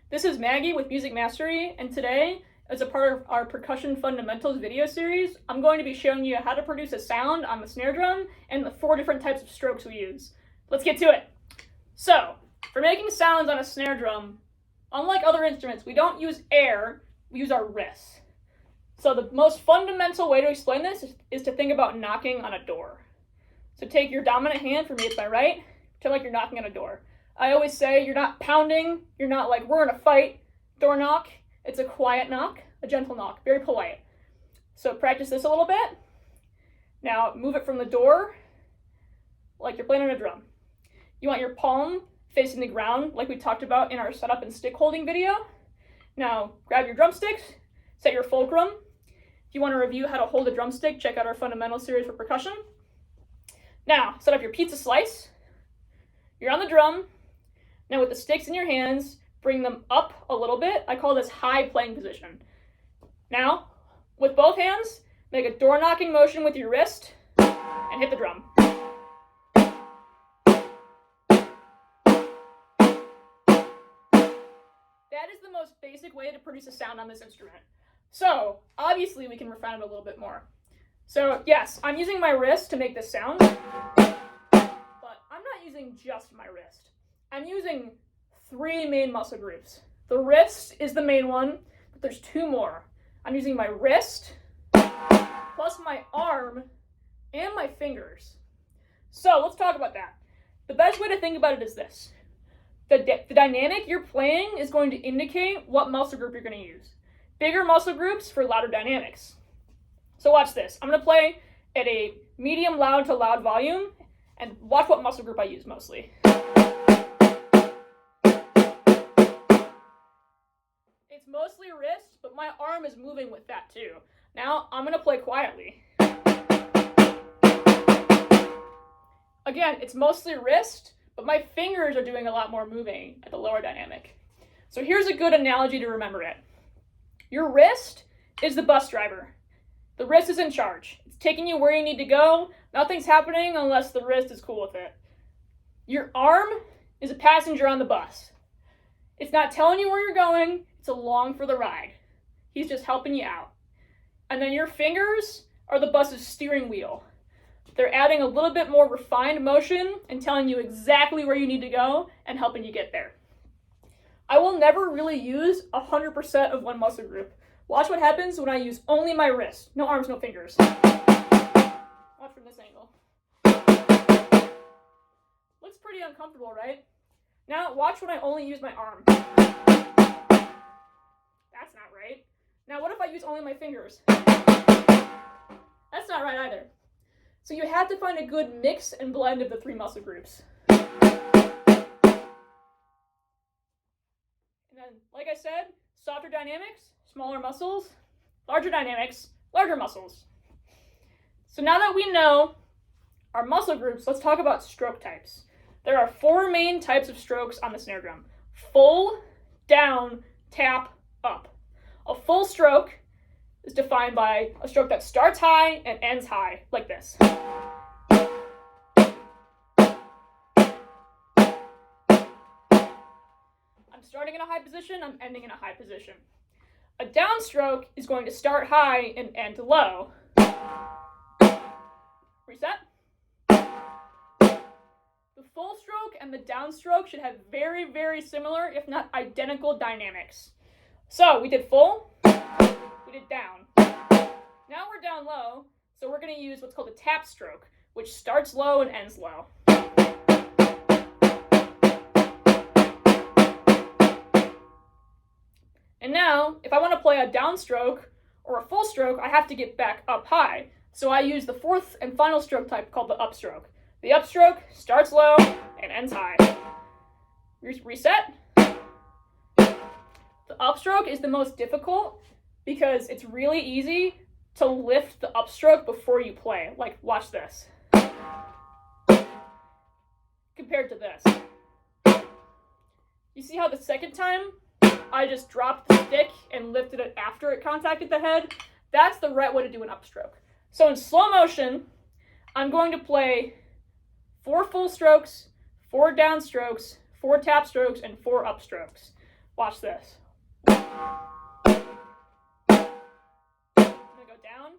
This is Maggie with Music Mastery, and today, as a part of our Percussion Fundamentals video series, I'm going to be showing you how to produce a sound on the snare drum and the 4 different types of strokes we use. Let's get to it! So, for making sounds on a snare drum, unlike other instruments, we don't use air, we use our wrists. So the most fundamental way to explain this is to think about knocking on a door. So take your dominant hand, for me it's my right, pretend like you're knocking on a door. I always say you're not pounding, you're not like we're in a fight, door knock. It's a quiet knock, a gentle knock, very polite. So practice this a little bit. Now move it from the door like you're playing on a drum. You want your palm facing the ground like we talked about in our setup and stick holding video. Now grab your drumsticks, set your fulcrum. If you want to review how to hold a drumstick, check out our fundamental series for percussion. Now set up your pizza slice. You're on the drum. Now with the sticks in your hands, bring them up a little bit. I call this high playing position. Now, with both hands, make a door knocking motion with your wrist and hit the drum. That is the most basic way to produce a sound on this instrument. So, obviously we can refine it a little bit more. So, yes, I'm using my wrist to make this sound, but I'm not using just my wrist. I'm using 3 main muscle groups. The wrist is the main one, but there's 2 more. I'm using my wrist, plus my arm, and my fingers. So let's talk about that. The best way to think about it is this. The dynamic you're playing is going to indicate what muscle group you're going to use. Bigger muscle groups for louder dynamics. So watch this. I'm going to play at a medium loud to loud volume, and watch what muscle group I use mostly. It's mostly wrist, but my arm is moving with that too. Now, I'm going to play quietly. Again, it's mostly wrist, but my fingers are doing a lot more moving at the lower dynamic. So here's a good analogy to remember it. Your wrist is the bus driver. The wrist is in charge. It's taking you where you need to go. Nothing's happening unless the wrist is cool with it. Your arm is a passenger on the bus. It's not telling you where you're going. It's along for the ride. He's just helping you out. And then your fingers are the bus's steering wheel. They're adding a little bit more refined motion and telling you exactly where you need to go and helping you get there. I will never really use 100% of one muscle group. Watch what happens when I use only my wrist. No arms, no fingers. Watch from this angle. Looks pretty uncomfortable, right? Now watch when I only use my arm. That's not right. Now what if I use only my fingers? That's not right either. So you have to find a good mix and blend of the 3 muscle groups. And then, like I said, softer dynamics, smaller muscles, larger dynamics, larger muscles. So now that we know our muscle groups, let's talk about stroke types. There are 4 main types of strokes on the snare drum. Full, down, tap, up. A full stroke is defined by a stroke that starts high and ends high, like this. I'm starting in a high position, I'm ending in a high position. A downstroke is going to start high and end low. Reset. The full stroke and the downstroke should have very, very similar, if not identical, dynamics. So we did full, we did down. Now we're down low, so we're going to use what's called a tap stroke, which starts low and ends low. And now, if I want to play a downstroke or a full stroke, I have to get back up high. So I use the 4th and final stroke type called the upstroke. The upstroke starts low and ends high. Reset. The upstroke is the most difficult because it's really easy to lift the upstroke before you play. Like, watch this. Compared to this. You see how the second time I just dropped the stick and lifted it after it contacted the head? That's the right way to do an upstroke. So in slow motion, I'm going to play 4 full strokes, 4 down strokes, 4 tap strokes, and 4 up strokes. Watch this. I'm gonna go down,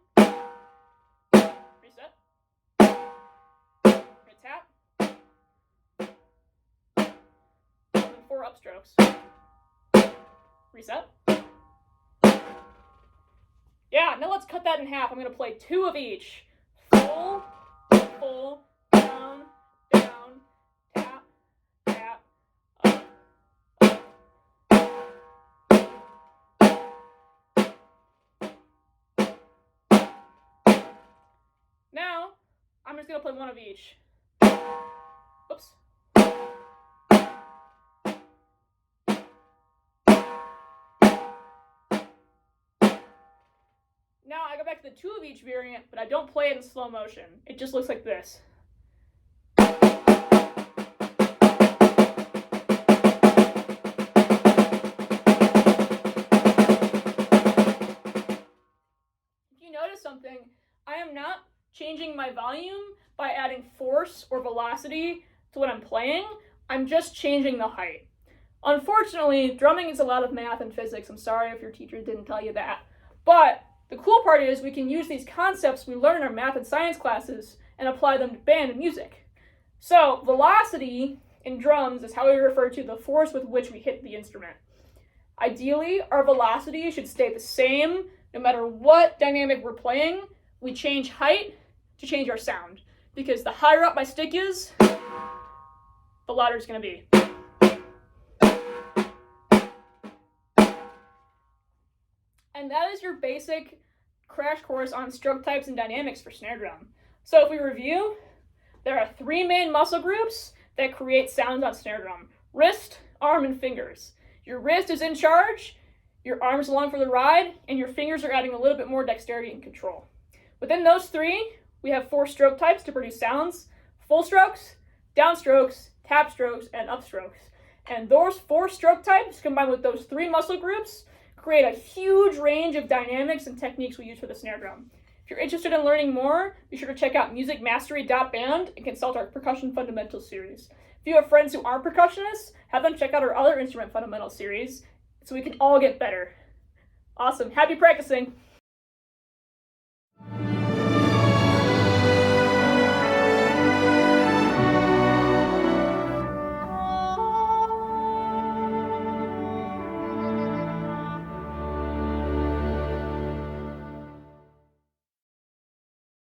reset, gonna tap, and then 4 upstrokes. Reset. Yeah, now let's cut that in half. I'm gonna play 2 of each. Full, full, down, down, tap, tap, up, up. Now, I'm just gonna play 1 of each. Oops. Now I go back to the 2 of each variant, but I don't play it in slow motion. It just looks like this. If you notice something, I am not changing my volume by adding force or velocity to what I'm playing. I'm just changing the height. Unfortunately, drumming is a lot of math and physics. I'm sorry if your teacher didn't tell you that. But the cool part is we can use these concepts we learn in our math and science classes and apply them to band and music. So velocity in drums is how we refer to the force with which we hit the instrument. Ideally, our velocity should stay the same no matter what dynamic we're playing. We change height to change our sound, because the higher up my stick is, the louder it's going to be. And that is your basic crash course on stroke types and dynamics for snare drum. So if we review, there are 3 main muscle groups that create sounds on snare drum: wrist, arm, and fingers. Your wrist is in charge, your arm's along for the ride, and your fingers are adding a little bit more dexterity and control. Within those 3, we have 4 stroke types to produce sounds: full strokes, downstrokes, tap strokes, and upstrokes. And those 4 stroke types combined with those 3 muscle groups create a huge range of dynamics and techniques we use for the snare drum. If you're interested in learning more, be sure to check out MusicMastery.band and consult our Percussion Fundamentals series. If you have friends who aren't percussionists, have them check out our other instrument fundamentals series so we can all get better. Awesome. Happy practicing!